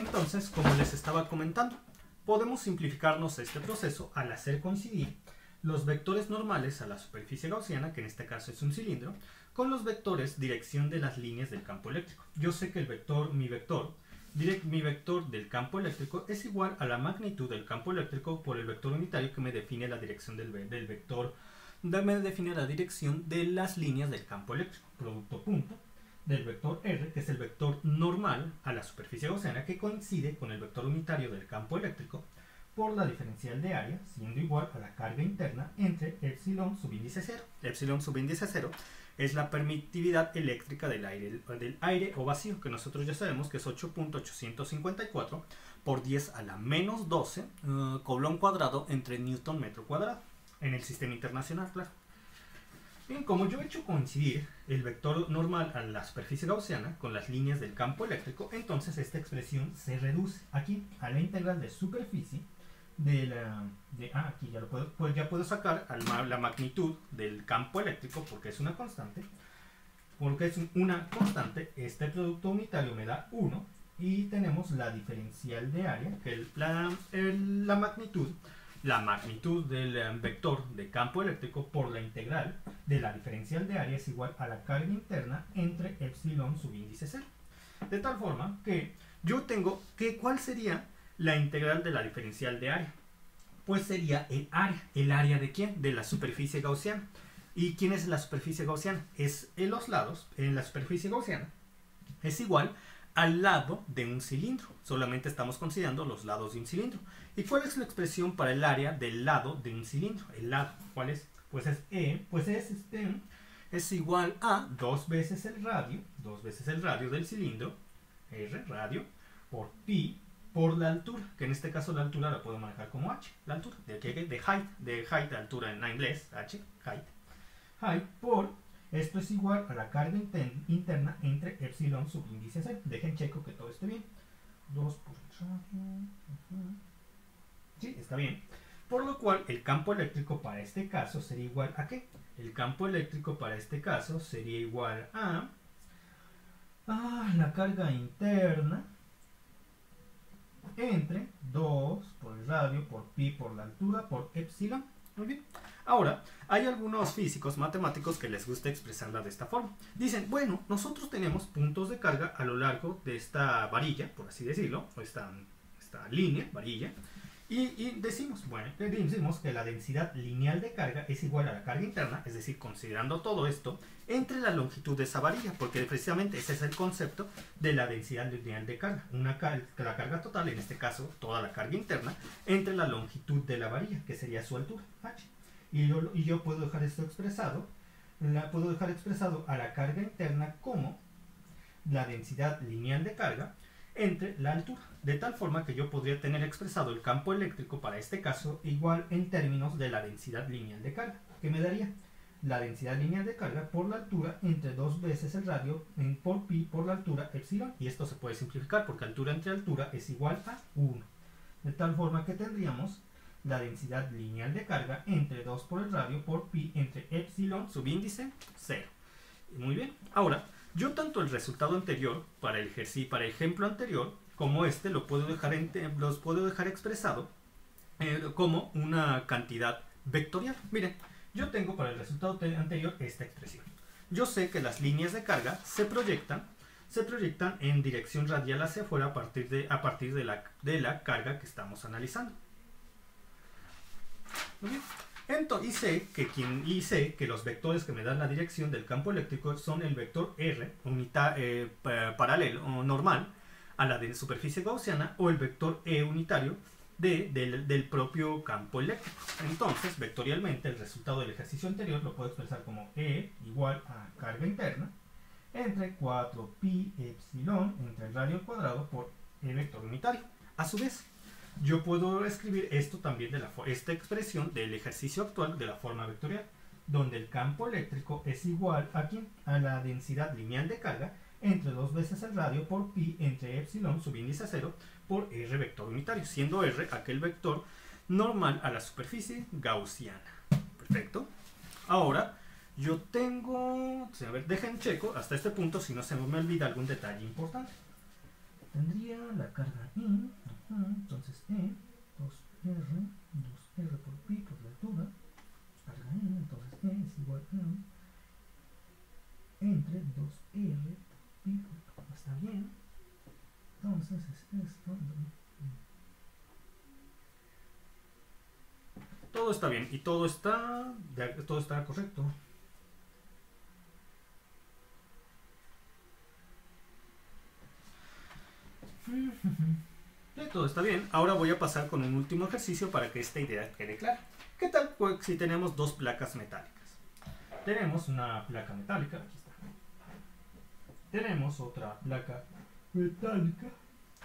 Entonces, como les estaba comentando, podemos simplificarnos este proceso al hacer coincidir los vectores normales a la superficie gaussiana, que en este caso es un cilindro, con los vectores dirección de las líneas del campo eléctrico. Yo sé que mi vector del campo eléctrico es igual a la magnitud del campo eléctrico por el vector unitario que me define la dirección del vector, me define la dirección de las líneas del campo eléctrico, producto punto del vector R, que es el vector normal a la superficie gaussiana, que coincide con el vector unitario del campo eléctrico por la diferencial de área, siendo igual a la carga interna entre epsilon subíndice 0. Epsilon subíndice 0 es la permitividad eléctrica del aire o vacío, que nosotros ya sabemos que es 8.854 por 10 a la menos 12 coulomb cuadrado entre newton metro cuadrado, en el sistema internacional, claro. Bien, como yo he hecho coincidir el vector normal a la superficie gaussiana con las líneas del campo eléctrico, entonces esta expresión se reduce aquí a la integral de superficie aquí ya puedo sacar la magnitud del campo eléctrico porque es una constante. Este producto unitario me da 1 y tenemos la diferencial de área, que es la magnitud del vector de campo eléctrico por la integral de la diferencial de área es igual a la carga interna entre epsilon subíndice 0. De tal forma que yo tengo ¿cuál sería la integral de la diferencial de área? Pues sería el área. ¿El área de quién? De la superficie gaussiana. ¿Y quién es la superficie gaussiana? Es en los lados, en la superficie gaussiana, es igual al lado de un cilindro. Solamente estamos considerando los lados de un cilindro. ¿Y cuál es la expresión para el área del lado de un cilindro? El lado, ¿cuál es? Pues es igual a 2 veces el radio del cilindro, R, radio, por pi, por la altura, que en este caso la altura la puedo manejar como h, la altura, de height, de altura en inglés, h, height, por, esto es igual a la carga interna entre epsilon subíndice 0. Dejen checo que todo esté bien. 2 por el radio. Sí, está bien. Por lo cual, el campo eléctrico para este caso sería igual a ¿qué? El campo eléctrico para este caso sería igual a la carga interna entre 2 por el radio, por pi, por la altura, por epsilon. Muy bien. Ahora, hay algunos físicos matemáticos que les gusta expresarla de esta forma. Dicen, bueno, nosotros tenemos puntos de carga a lo largo de esta varilla, por así decirlo, o esta línea, varilla, y decimos que la densidad lineal de carga es igual a la carga interna, es decir, considerando todo esto, entre la longitud de esa varilla, porque precisamente ese es el concepto de la densidad lineal de carga. La carga total, en este caso, toda la carga interna, entre la longitud de la varilla, que sería su altura, h. Y yo puedo dejar esto expresado, a la carga interna como la densidad lineal de carga entre la altura, de tal forma que yo podría tener expresado el campo eléctrico para este caso igual en términos de la densidad lineal de carga, que me daría la densidad lineal de carga por la altura entre 2 veces el radio por pi por la altura epsilon, y esto se puede simplificar porque altura entre altura es igual a 1, de tal forma que tendríamos la densidad lineal de carga entre 2 por el radio por pi entre epsilon subíndice 0. Muy bien. Ahora, yo tanto el resultado anterior para el ejemplo anterior como los puedo dejar expresado como una cantidad vectorial. Miren, yo tengo para el resultado anterior esta expresión. Yo sé que las líneas de carga se proyectan en dirección radial hacia afuera a partir de la carga que estamos analizando. Muy bien. Entonces, y sé que los vectores que me dan la dirección del campo eléctrico son el vector R paralelo o normal a la de superficie gaussiana o el vector E unitario del propio campo eléctrico. Entonces, vectorialmente, el resultado del ejercicio anterior lo puedo expresar como E igual a carga interna entre 4 pi epsilon entre el radio al cuadrado por E vector unitario. A su vez, yo puedo escribir esto también esta expresión del ejercicio actual de la forma vectorial, donde el campo eléctrico es igual a la densidad lineal de carga entre 2 veces el radio por pi entre epsilon subíndice 0 por R vector unitario, siendo R aquel vector normal a la superficie gaussiana. Perfecto. Ahora, yo tengo... A ver, dejen checo hasta este punto si no se me olvida algún detalle importante. tendría la carga in, entonces E, 2R por pi por la altura, carga in, entonces E es igual a entre 2R por pi por, está bien, entonces es esto, todo está bien y todo está correcto. Todo está bien. Ahora voy a pasar con un último ejercicio para que esta idea quede clara. ¿Qué tal si tenemos dos placas metálicas? Tenemos una placa metálica, aquí está. Tenemos otra placa metálica,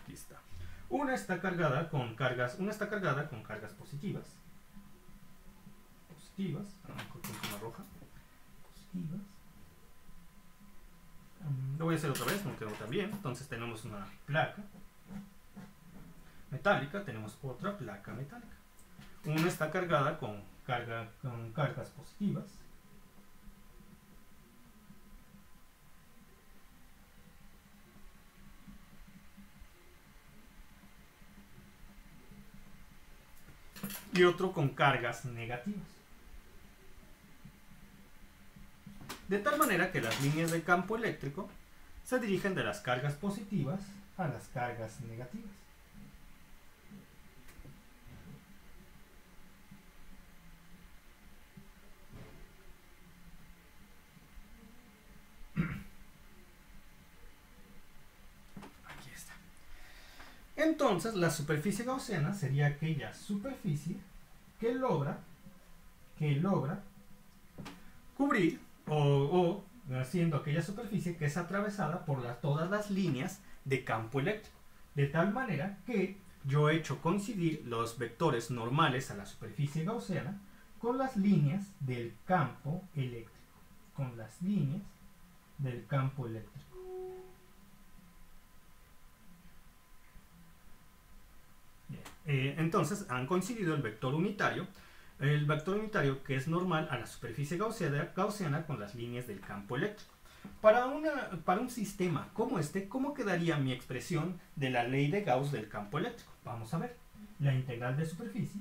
aquí está. Una está cargada con cargas positivas. Con una roja. Positivas. Lo voy a hacer otra vez, no quedó tan bien. Entonces tenemos una placa metálica, tenemos otra placa metálica. Una está cargada con cargas positivas. Y otro con cargas negativas. De tal manera que las líneas de campo eléctrico se dirigen de las cargas positivas a las cargas negativas. Aquí está. Entonces, la superficie gaussiana sería aquella superficie que logra cubrir o siendo aquella superficie que es atravesada por todas las líneas de campo eléctrico, de tal manera que yo he hecho coincidir los vectores normales a la superficie gaussiana con las líneas del campo eléctrico, entonces han coincidido el vector unitario que es normal a la superficie gaussiana con las líneas del campo eléctrico. Para un sistema como este, ¿cómo quedaría mi expresión de la ley de Gauss del campo eléctrico? Vamos a ver. La integral de superficie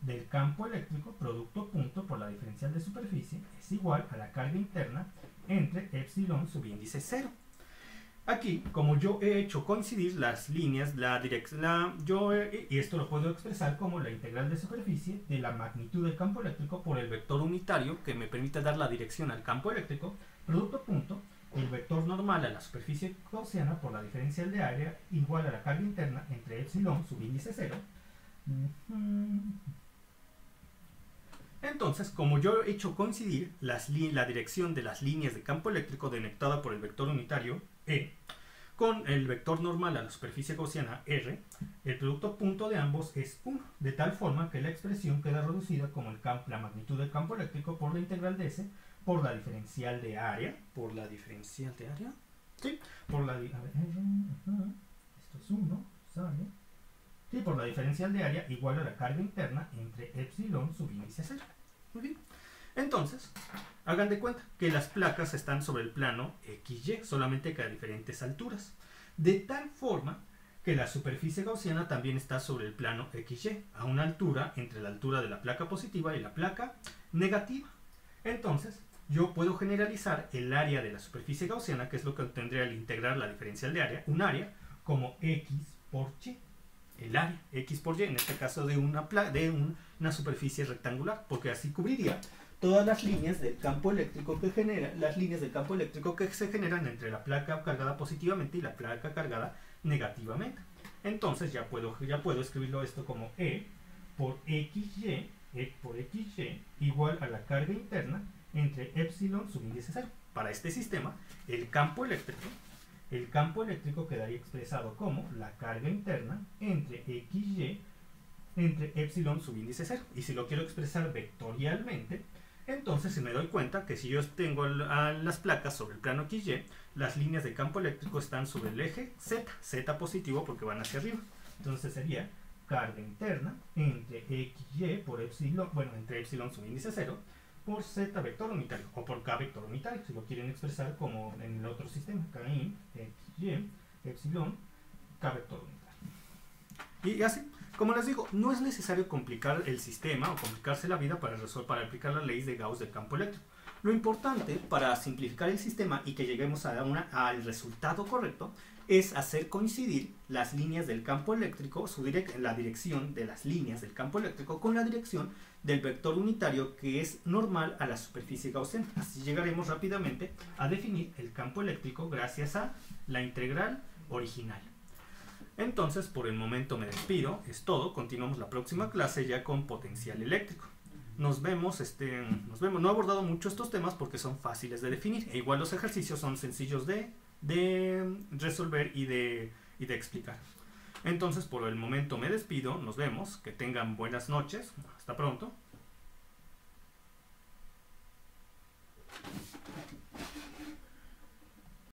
del campo eléctrico, producto punto por la diferencial de superficie, es igual a la carga interna entre epsilon subíndice 0. Aquí, como yo he hecho coincidir las líneas, y esto lo puedo expresar como la integral de superficie de la magnitud del campo eléctrico por el vector unitario que me permite dar la dirección al campo eléctrico, producto punto, el vector normal a la superficie gaussiana por la diferencial de área igual a la carga interna entre epsilon subíndice 0. Entonces, como yo he hecho coincidir la dirección de las líneas de campo eléctrico denotada por el vector unitario E con el vector normal a la superficie gaussiana R, el producto punto de ambos es 1, de tal forma que la expresión queda reducida como la magnitud del campo eléctrico por la integral de S por la diferencial de área. Sí, esto es 1, ¿sale? Sí, por la diferencial de área igual a la carga interna entre epsilon subíndice 0. Muy bien. Entonces, hagan de cuenta que las placas están sobre el plano XY, solamente que a diferentes alturas. De tal forma que la superficie gaussiana también está sobre el plano XY, a una altura entre la altura de la placa positiva y la placa negativa. Entonces, yo puedo generalizar el área de la superficie gaussiana, que es lo que obtendría al integrar la diferencial de área, un área, como X por Y. El área X por Y, en este caso de una superficie rectangular, porque así cubriría todas las líneas del campo eléctrico que se generan entre la placa cargada positivamente y la placa cargada negativamente. Entonces ya puedo escribirlo esto como E por XY igual a la carga interna entre epsilon subíndice 0. Para este sistema, el campo eléctrico quedaría expresado como la carga interna entre XY entre epsilon subíndice 0. Y si lo quiero expresar vectorialmente, entonces me doy cuenta que si yo tengo las placas sobre el plano XY, las líneas de campo eléctrico están sobre el eje Z positivo porque van hacia arriba. Entonces sería carga interna entre XY por epsilon, entre epsilon subíndice 0 por Z vector unitario o por K vector unitario, si lo quieren expresar como en el otro sistema, K in XY epsilon K vector unitario. Y así, como les digo, no es necesario complicar el sistema o complicarse la vida para aplicar las leyes de Gauss del campo eléctrico. Lo importante para simplificar el sistema y que lleguemos al resultado correcto es hacer coincidir las líneas del campo eléctrico, la dirección de las líneas del campo eléctrico con la dirección del vector unitario que es normal a la superficie gaussiana. Así llegaremos rápidamente a definir el campo eléctrico gracias a la integral original. Entonces, por el momento me despido, es todo. Continuamos la próxima clase ya con potencial eléctrico. Nos vemos. No he abordado mucho estos temas porque son fáciles de definir. E igual los ejercicios son sencillos de resolver y de explicar. Entonces, por el momento me despido. Nos vemos. Que tengan buenas noches. Hasta pronto.